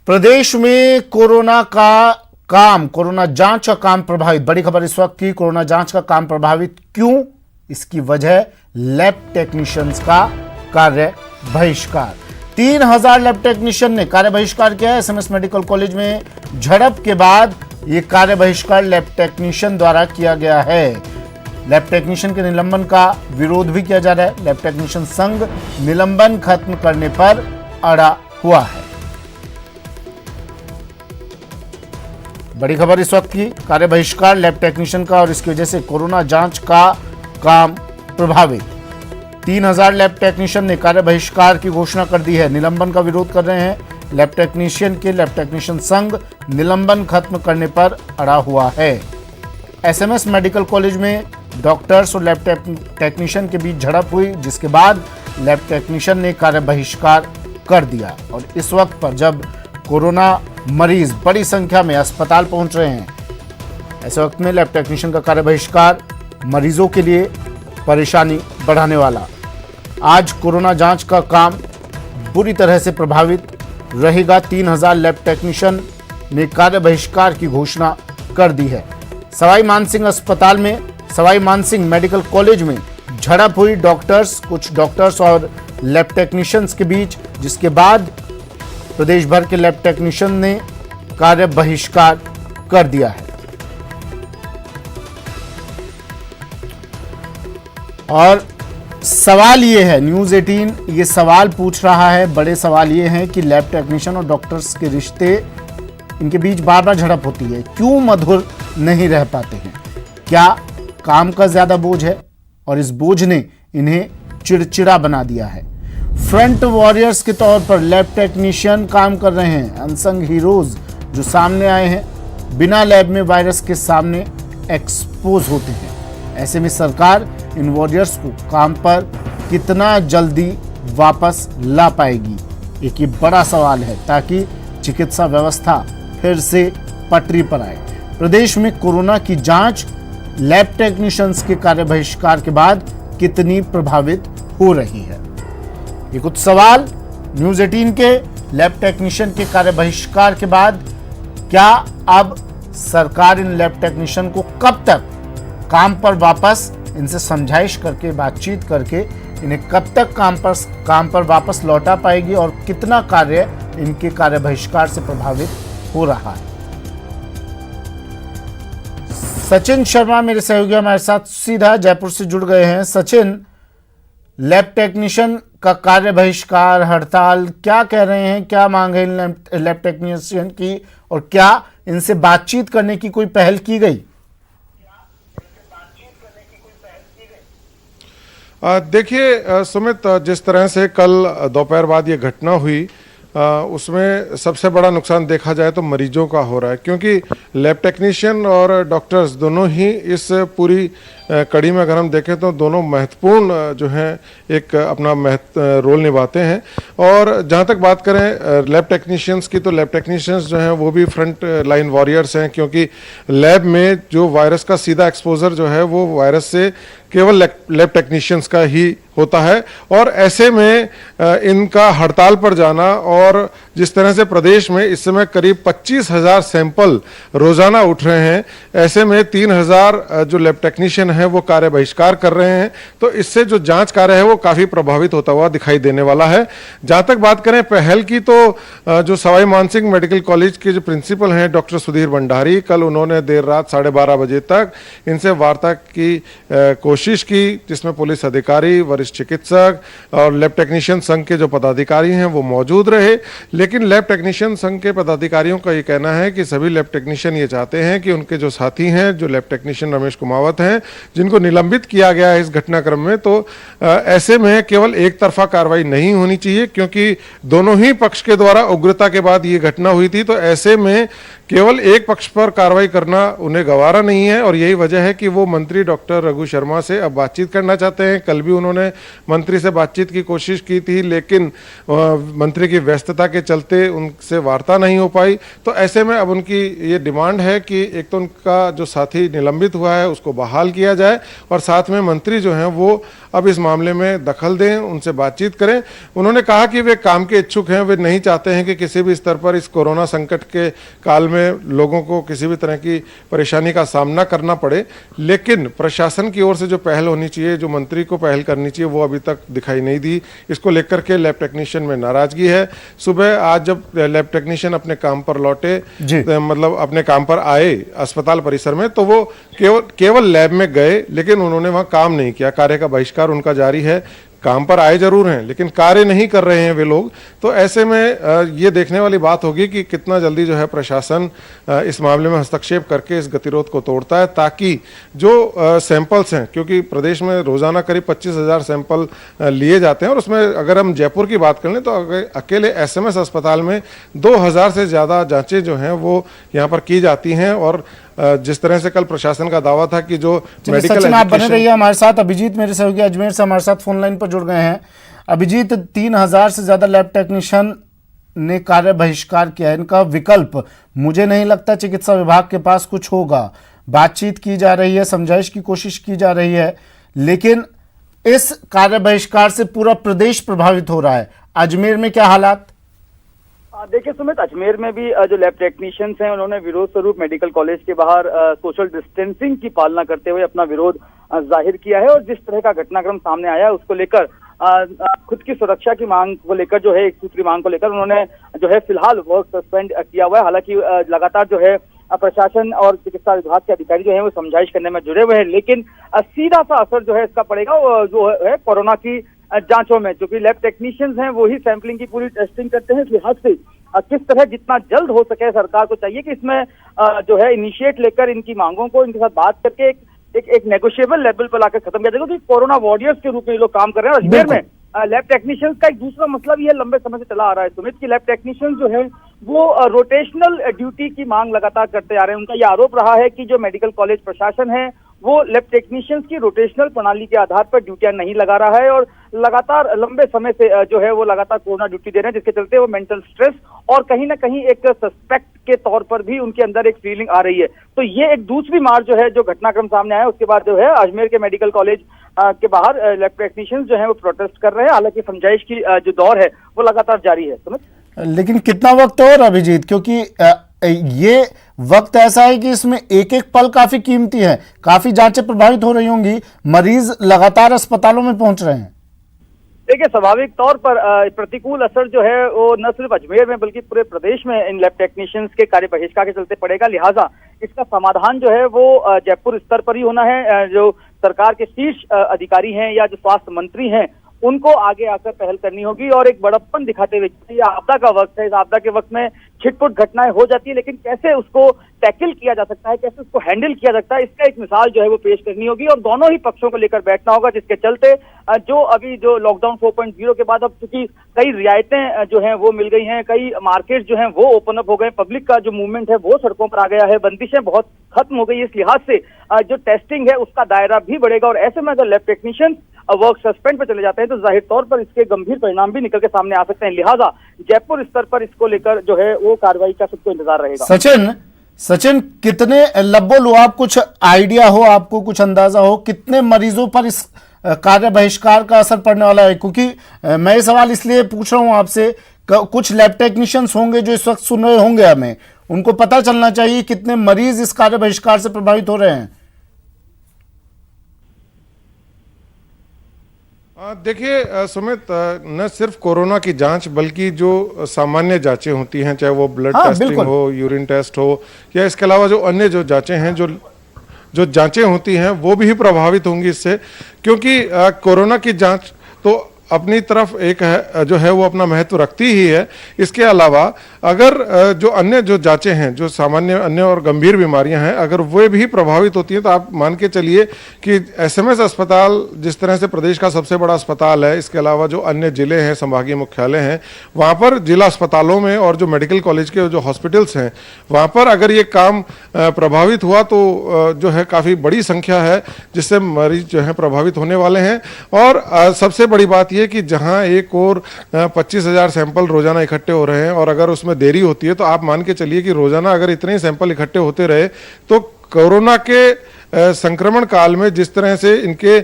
प्रदेश में कोरोना जांच का काम प्रभावित। बड़ी खबर इस वक्त की, कोरोना जांच का काम प्रभावित क्यों? इसकी वजह लैब टेक्नीशियंस का कार्य बहिष्कार। 3000 लैब टेक्नीशियन ने कार्य बहिष्कार किया है। एसएमएस मेडिकल कॉलेज में झड़प के बाद यह कार्य बहिष्कार लैब टेक्नीशियन द्वारा किया गया है। लैब टेक्नीशियन के निलंबन का विरोध भी किया जा रहा है। लैब टेक्नीशियन संघ निलंबन खत्म करने पर अड़ा हुआ है। बड़ी खबर इस वक्त की, कार्य बहिष्कार लैब टेक्नीशियन का और इसकी वजह से कोरोना जांच का काम प्रभावित। 3000 लैब टेक्नीशियन ने कार्य बहिष्कार की घोषणा कर दी है। निलंबन का विरोध कर रहे हैं। लैब टेक्नीशियन संघ निलंबन खत्म करने पर अड़ा हुआ है। एसएमएस मेडिकल कॉलेज में डॉक्टर्स और लैब टेक्नीशियन के बीच झड़प हुई, जिसके बाद लैब टेक्नीशियन ने कार्य बहिष्कार कर दिया। और इस वक्त पर जब कोरोना मरीज बड़ी संख्या में अस्पताल पहुंच रहे हैं, ऐसे वक्त में लैब टेक्नीशियन का कार्य बहिष्कार मरीजों के लिए परेशानी बढ़ाने वाला। आज कोरोना जांच का काम बुरी तरह से प्रभावित रहेगा। 3000 लैब टेक्नीशियन ने कार्य बहिष्कार की घोषणा कर दी है। सवाई मानसिंह मेडिकल कॉलेज में झड़प हुई कुछ डॉक्टर्स और लैब टेक्नीशियंस के बीच, जिसके बाद प्रदेश भर के लैब टेक्नीशियन ने कार्य बहिष्कार कर दिया है। और सवाल ये है, न्यूज़ 18 ये सवाल पूछ रहा है, बड़े सवाल ये हैं कि लैब टेक्नीशियन और डॉक्टर्स के रिश्ते, इनके बीच बार बार झड़प होती है, क्यों मधुर नहीं रह पाते हैं? क्या काम का ज्यादा बोझ है और इस बोझ ने इन्हें चिड़चिड़ा बना दिया है? फ्रंट वॉरियर्स के तौर पर लैब टेक्नीशियन काम कर रहे हैं, अनसंग हीरोज जो सामने आए हैं, बिना लैब में वायरस के सामने एक्सपोज होते हैं। ऐसे में सरकार इन वॉरियर्स को काम पर कितना जल्दी वापस ला पाएगी? एक ये बड़ा सवाल है, ताकि चिकित्सा व्यवस्था फिर से पटरी पर आए। प्रदेश में कोरोना की जांच लैब टेक्नीशियंस के कार्य बहिष्कार के बाद कितनी प्रभावित हो रही है? ये कुछ सवाल न्यूज़ 18 के लैब टेक्नीशियन के कार्य बहिष्कार के बाद, क्या अब सरकार इन लैब टेक्नीशियन को कब तक काम पर वापस, इनसे समझाइश करके, बातचीत करके इन्हें कब तक काम पर वापस लौटा पाएगी और कितना कार्य इनके कार्य बहिष्कार से प्रभावित हो रहा है? सचिन शर्मा मेरे सहयोगी हमारे साथ सीधा जयपुर से जुड़ गए हैं। सचिन, लैब टेक्नीशियन का कार्य बहिष्कार, हड़ताल, क्या कह रहे हैं, क्या मांग है लैब टेक्नीशियन की, और क्या इनसे बातचीत करने की कोई पहल की गई? देखिए सुमित, जिस तरह से कल दोपहर बाद ये घटना हुई, उसमें सबसे बड़ा नुकसान देखा जाए तो मरीजों का हो रहा है, क्योंकि लैब टेक्नीशियन और डॉक्टर्स दोनों ही इस पूरी कड़ी में अगर हम देखें तो दोनों महत्वपूर्ण जो है एक अपना रोल निभाते हैं। और जहाँ तक बात करें लैब टेक्नीशियंस की, तो लैब टेक्नीशियंस जो हैं वो भी फ्रंट लाइन वॉरियर्स हैं, क्योंकि लैब में जो वायरस का सीधा एक्सपोजर जो है वो वायरस से केवल लैब टेक्नीशियंस का ही होता है। और ऐसे में इनका हड़ताल पर जाना, और जिस तरह से प्रदेश में इस समय करीब 25,000 सैंपल रोजाना उठ रहे हैं, ऐसे में 3000 जो लैब टेक्नीशियन है वो कार्य बहिष्कार कर रहे हैं, तो इससे जो जांच कार्य है वो काफी प्रभावित होता हुआ दिखाई देने वाला है। जहां तक बात करें पहल की, तो जो सवाई मानसिंह मेडिकल कॉलेज के जो प्रिंसिपल हैं डॉक्टर सुधीर भंडारी, कल उन्होंने देर रात 12:30 बजे तक इनसे वार्ता की कोशिश की, जिसमें पुलिस अधिकारी, वरिष्ठ चिकित्सक और लैब टेक्नीशियन संघ के जो पदाधिकारी हैं वो मौजूद रहे। लेकिन लैब टेक्नीशियन संघ के पदाधिकारियों का ये कहना है कि सभी लैब टेक्नीशियन ये चाहते हैं कि उनके जो साथी हैं, जो लैब टेक्नीशियन रमेश कुमावत हैं, जिनको निलंबित किया गया है इस घटनाक्रम में, तो ऐसे में केवल एक तरफा कार्रवाई नहीं होनी चाहिए, क्योंकि दोनों ही पक्ष के द्वारा उग्रता के बाद ये घटना हुई थी। तो ऐसे में केवल एक पक्ष पर कार्रवाई करना उन्हें गवारा नहीं है, और यही वजह है कि वो मंत्री डॉक्टर रघु शर्मा से अब बातचीत करना चाहते हैं। कल भी उन्होंने मंत्री से बातचीत की कोशिश की थी, लेकिन मंत्री की व्यस्तता के चलते उनसे वार्ता नहीं हो पाई। तो ऐसे में अब उनकी ये डिमांड है कि एक तो उनका जो साथी निलंबित हुआ है उसको बहाल किया जाए, और साथ में मंत्री जो हैं वो अब इस मामले में दखल दें, उनसे बातचीत करें। उन्होंने कहा कि वे काम के इच्छुक हैं, वे नहीं चाहते हैं कि किसी भी स्तर पर इस कोरोना संकट के काल में लोगों को किसी भी तरह की परेशानी का सामना करना पड़े, लेकिन प्रशासन की ओर से जो पहल होनी चाहिए, जो मंत्री को पहल करनी चाहिए, वो अभी तक दिखाई नहीं दी। इसको लेकर के लैब टेक्नीशियन में नाराजगी है। सुबह आज जब लैब टेक्नीशियन अपने काम पर लौटे, मतलब अपने काम पर आए अस्पताल परिसर में, तो वो केवल लैब में गए, लेकिन उन्होंने वहां काम नहीं किया। कार्य का बहिष्कार उनका जारी है। काम पर आए जरूर हैं, लेकिन कार्य नहीं कर रहे हैं वे लोग। तो ऐसे में ये देखने वाली बात होगी कि कितना जल्दी जो है प्रशासन इस मामले में हस्तक्षेप करके इस गतिरोध को तोड़ता है, ताकि जो सैंपल्स हैं, क्योंकि प्रदेश में रोजाना करीब 25,000 सैंपल लिए जाते हैं, और उसमें अगर हम जयपुर की बात कर लें तो अकेले एसएमएस अस्पताल में 2,000 से ज्यादा जांचें जो हैं वो यहाँ पर की जाती हैं। और जिस तरह से कल प्रशासन का दावा था कि जो मेडिकल सचिन, आप बने रहिए हमारे साथ। अभिजीत मेरे सहयोगी अजमेर से हमारे साथ फोन लाइन पर जुड़ गए हैं। अभिजीत, 3,000 से ज्यादा लैब टेक्नीशियन ने कार्य बहिष्कार किया है। इनका विकल्प मुझे नहीं लगता चिकित्सा विभाग के पास कुछ होगा। बातचीत की जा रही है, समझाइश की कोशिश की जा रही है, लेकिन इस कार्य बहिष्कार से पूरा प्रदेश प्रभावित हो रहा है। अजमेर में क्या हालात? देखिए सुमित, अजमेर में भी जो लैब टेक्नीशियंस हैं उन्होंने विरोध स्वरूप मेडिकल कॉलेज के बाहर सोशल डिस्टेंसिंग की पालना करते हुए अपना विरोध जाहिर किया है। और जिस तरह का घटनाक्रम सामने आया है उसको लेकर खुद की सुरक्षा की मांग को लेकर जो है, एक सूत्री मांग को लेकर उन्होंने जो है फिलहाल वर्क सस्पेंड किया हुआ है। हालांकि लगातार जो है प्रशासन और चिकित्सा विभाग के अधिकारी जो है वो समझाइश करने में जुड़े हुए हैं, लेकिन सीधा सा असर जो है इसका पड़ेगा जो है कोरोना की जांचों में। जो कि लैब टेक्नीशियंस हैं वो ही सैंपलिंग की पूरी टेस्टिंग करते हैं। इस लिहाज से किस तरह जितना जल्द हो सके सरकार को चाहिए कि इसमें जो है इनिशिएट लेकर इनकी मांगों को इनके साथ बात करके एक नेगोशिएबल लेवल पर लाकर खत्म किया जाएगा। क्योंकि कोरोना वॉरियर्स के रूप में ये लोग काम कर रहे हैं। अजमेर में लैब टेक्नीशियंस का एक दूसरा मसला भी है, लंबे समय से चला आ रहा है सुमित, की लैब टेक्नीशियंस जो है वो रोटेशनल ड्यूटी की मांग लगातार करते आ रहे हैं। उनका ये आरोप रहा है कि जो मेडिकल कॉलेज प्रशासन है वो लैब टेक्नीशियंस की रोटेशनल प्रणाली के आधार पर ड्यूटियां नहीं लगा रहा है, और लगातार लंबे समय से जो है वो लगातार कोरोना ड्यूटी दे रहे हैं, जिसके चलते वो मेंटल स्ट्रेस और कहीं ना कहीं एक सस्पेक्ट के तौर पर भी उनके अंदर एक फीलिंग आ रही है। तो ये एक दूसरी मार जो है, जो घटनाक्रम सामने आया उसके बाद जो है अजमेर के मेडिकल कॉलेज के बाहर लैब टेक्नीशियंस जो है वो प्रोटेस्ट कर रहे हैं। हालांकि समझाइश की जो दौर है वो लगातार जारी है समझ। लेकिन कितना वक्त और अभिजीत, क्योंकि ये वक्त ऐसा है कि इसमें एक एक पल काफी कीमती है। काफी जांचें प्रभावित हो रही होंगी, मरीज लगातार अस्पतालों में पहुंच रहे हैं। देखिए स्वाभाविक तौर पर प्रतिकूल असर जो है वो न सिर्फ अजमेर में बल्कि पूरे प्रदेश में इन लैब टेक्नीशियंस के कार्य बहिष्कार के चलते पड़ेगा। लिहाजा इसका समाधान जो है वो जयपुर स्तर पर ही होना है। जो सरकार के शीर्ष अधिकारी हैं या जो स्वास्थ्य मंत्री हैं उनको आगे आकर पहल करनी होगी और एक बड़प्पन दिखाते हुए, ये आपदा का वक्त है, इस आपदा के वक्त में छिटपुट घटनाएं हो जाती है, लेकिन कैसे उसको टैकल किया जा सकता है, कैसे उसको हैंडल किया जा सकता है, इसका एक मिसाल जो है वो पेश करनी होगी। और दोनों ही पक्षों को लेकर बैठना होगा, जिसके चलते जो अभी जो लॉकडाउन 4.0 के बाद अब चूंकि कई रियायतें जो हैं वो मिल गई हैं, कई मार्केट जो हैं वो ओपन अप हो गए, पब्लिक का जो मूवमेंट है वो सड़कों पर आ गया है, बंदिशें बहुत खत्म हो गई। इस लिहाज से जो टेस्टिंग है उसका दायरा भी बढ़ेगा, और ऐसे में अगर लैब टेक्नीशियन वर्क सस्पेंड पर चले जाते हैं तो जाहिर तौर पर इसके गंभीर परिणाम भी निकल के सामने आ सकते हैं। लिहाजा जयपुर स्तर पर इसको लेकर जो है वो कार्रवाई का सबको इंतजार रहेगा। सचिन कितने लब्बो लुआब, कुछ आइडिया हो आपको, कुछ अंदाजा हो कितने मरीजों पर इस कार्य बहिष्कार का असर पड़ने वाला है? क्योंकि मैं ये सवाल इसलिए पूछ रहा हूं आपसे, कुछ लैब टेक्नीशियंस होंगे जो इस वक्त सुन रहे होंगे, हमें उनको पता चलना चाहिए कितने मरीज इस कार्य बहिष्कार से प्रभावित हो रहे हैं। देखिए सुमित, न सिर्फ कोरोना की जांच बल्कि जो सामान्य जांचें होती हैं, चाहे वो ब्लड टेस्टिंग हो, यूरिन टेस्ट हो, या इसके अलावा जो अन्य जो जांचें हैं, जो जांचें होती हैं वो भी प्रभावित होंगी इससे। क्योंकि कोरोना की जांच तो अपनी तरफ एक है जो है वो अपना महत्व रखती ही है। इसके अलावा अगर जो अन्य जो जांचें हैं, जो सामान्य अन्य और गंभीर बीमारियां हैं, अगर वे भी प्रभावित होती हैं तो आप मान के चलिए कि एसएमएस अस्पताल जिस तरह से प्रदेश का सबसे बड़ा अस्पताल है, इसके अलावा जो अन्य जिले हैं, संभागीय मुख्यालय हैं, वहाँ पर जिला अस्पतालों में और जो मेडिकल कॉलेज के जो हॉस्पिटल्स हैं वहाँ पर अगर ये काम प्रभावित हुआ तो जो है काफ़ी बड़ी संख्या है जिससे मरीज जो है प्रभावित होने वाले हैं। और सबसे बड़ी बात ये कि जहां एक और 25,000 सैंपल रोजाना इकट्ठे हो रहे हैं और अगर उसमें देरी होती है तो आप मान के चलिए कि रोजाना अगर इतने ही सैंपल इकट्ठे होते रहे तो कोरोना के संक्रमण काल में जिस तरह से इनके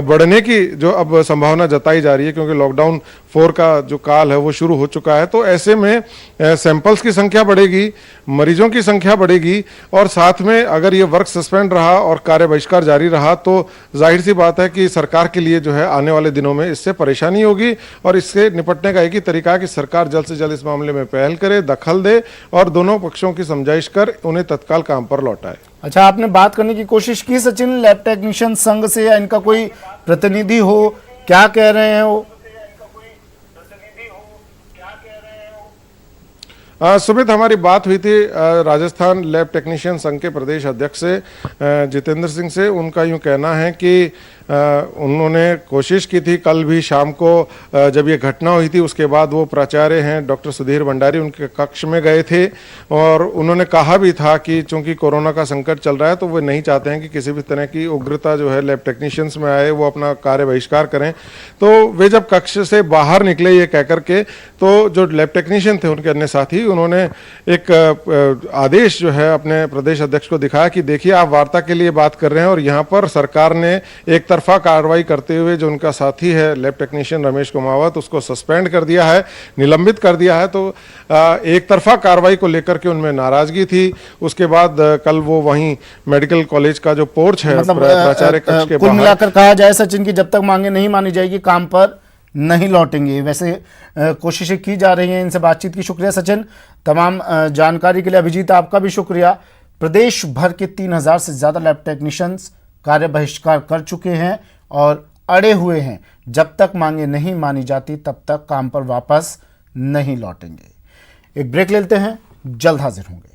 बढ़ने की जो अब संभावना जताई जा रही है, क्योंकि लॉकडाउन 4 का जो काल है वो शुरू हो चुका है, तो ऐसे में सैंपल्स की संख्या बढ़ेगी, मरीजों की संख्या बढ़ेगी, और साथ में अगर ये वर्क सस्पेंड रहा और कार्य बहिष्कार जारी रहा तो जाहिर सी बात है कि सरकार के लिए जो है आने वाले दिनों में इससे परेशानी होगी। और इससे निपटने का एक ही तरीका है कि सरकार जल्द से जल्द इस मामले में पहल करे, दखल दे और दोनों पक्षों की समझाइश कर उन्हें तत्काल काम पर लौटाए। अच्छा, आपने बात करने की कोशिश की सचिन लैब टेक्नीशियन संघ से, या इनका कोई प्रतिनिधि हो, क्या कह रहे हैं वो? सुमित, हमारी बात हुई थी राजस्थान लैब टेक्नीशियन संघ के प्रदेश अध्यक्ष से, जितेंद्र सिंह से। उनका यूं कहना है कि उन्होंने कोशिश की थी कल भी शाम को, जब ये घटना हुई थी उसके बाद वो प्राचार्य हैं डॉक्टर सुधीर भंडारी उनके कक्ष में गए थे और उन्होंने कहा भी था कि चूंकि कोरोना का संकट चल रहा है तो वो नहीं चाहते हैं कि किसी भी तरह की उग्रता जो है लैब टेक्नीशियंस में आए, वो अपना कार्य बहिष्कार करें। तो वे जब कक्ष से बाहर निकले ये कह करके, तो जो लैब टेक्नीशियन थे उनके अन्य साथी, उन्होंने एक आदेश जो है अपने प्रदेश अध्यक्ष को दिखाया कि देखिए आप वार्ता के लिए बात कर रहे हैं और यहाँ पर सरकार ने एक तरफा कार्रवाई करते हुए जो उनका साथी है लैब टेक्नीशियन रमेश कुमावत, उसको सस्पेंड कर दिया है, निलंबित कर दिया है। तो एक तरफा कार्रवाई को लेकर के उनमें नाराजगी थी। उसके बाद कल वो वहीं मेडिकल कॉलेज का जो पोर्च है, मतलब प्राचार्य कक्ष के कुल मिलाकर कहा जाए सचिन की जब तक मांगे नहीं मानी जाएगी काम पर नहीं लौटेंगे। वैसे कोशिशें की जा रही हैं। इनसे बातचीत की शुक्रिया सचिन, तमाम जानकारी के लिए। अभिजीत, आपका भी शुक्रिया। प्रदेश भर के 3000 से ज़्यादा लैब टेक्नीशियंस कार्य बहिष्कार कर चुके हैं और अड़े हुए हैं। जब तक मांगे नहीं मानी जाती तब तक काम पर वापस नहीं लौटेंगे। एक ब्रेक लेते हैं, जल्द हाजिर होंगे।